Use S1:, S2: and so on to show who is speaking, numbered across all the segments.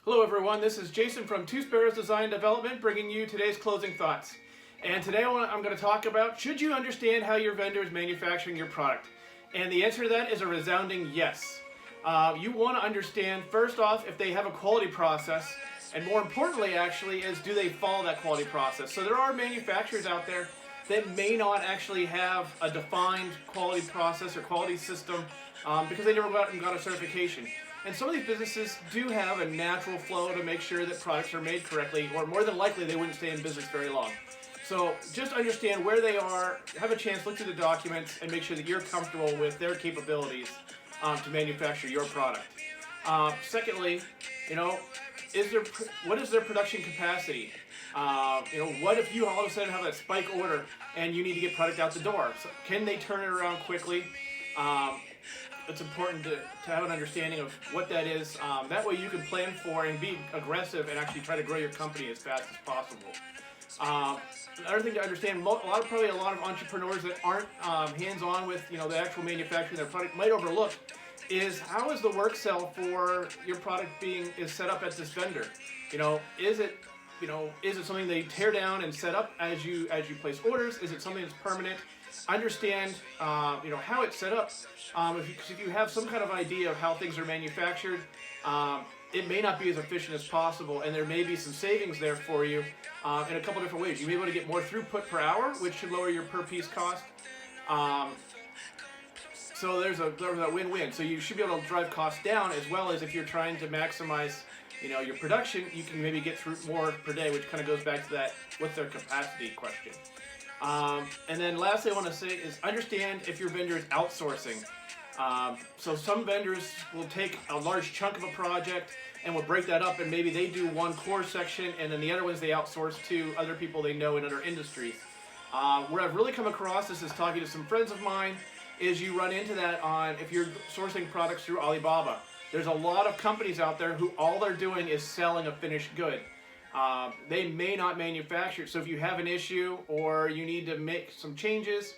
S1: Hello everyone, this is Jason from Two Sparrows Design Development bringing you today's closing thoughts. And today I'm going to talk about, should you understand how your vendor is manufacturing your product? And the answer to that is a resounding yes. You want to understand, first off, if they have a quality process, and more importantly actually, is do they follow that quality process? So there are manufacturers out there that may not actually have a defined quality process or quality system because they never went out and got a certification. And some of these businesses do have a natural flow to make sure that products are made correctly, or more than likely they wouldn't stay in business very long. So just understand where they are, have a chance, look through the documents, and make sure that you're comfortable with their capabilities to manufacture your product. Secondly, what is their production capacity? What if you all of a sudden have a spike order and you need to get product out the door? So can they turn it around quickly? It's important to have an understanding of what that is. That way you can plan for and be aggressive and actually try to grow your company as fast as possible. Another thing to understand, probably a lot of entrepreneurs that aren't hands-on with the actual manufacturing of their product might overlook is how is the work cell for your product is set up at this vendor? Is it something they tear down and set up as you place orders? Is it something that's permanent? Understand how it's set up. If you have some kind of idea of how things are manufactured, it may not be as efficient as possible, and there may be some savings there for you in a couple different ways. You may be able to get more throughput per hour, which should lower your per piece cost. So there's a win-win. So you should be able to drive costs down, as well as if you're trying to maximize your production, you can maybe get through more per day, which kind of goes back to that what's their capacity question. And then lastly I want to say is understand if your vendor is outsourcing. So some vendors will take a large chunk of a project and will break that up, and maybe they do one core section and then the other ones they outsource to other people they know in other industries. Where I've really come across this is talking to some friends of mine is you run into that if you're sourcing products through Alibaba. There's a lot of companies out there who all they're doing is selling a finished good. They may not manufacture, so if you have an issue or you need to make some changes,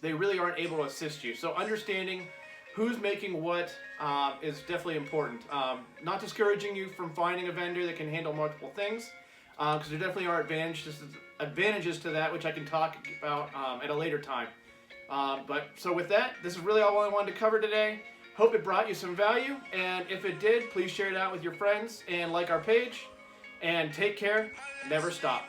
S1: they really aren't able to assist you. So understanding who's making what is definitely important. Not discouraging you from finding a vendor that can handle multiple things, because there definitely are advantages to that, which I can talk about at a later time. So with that, this is really all I wanted to cover today. Hope it brought you some value, and if it did, please share it out with your friends and like our page. And take care, never stop.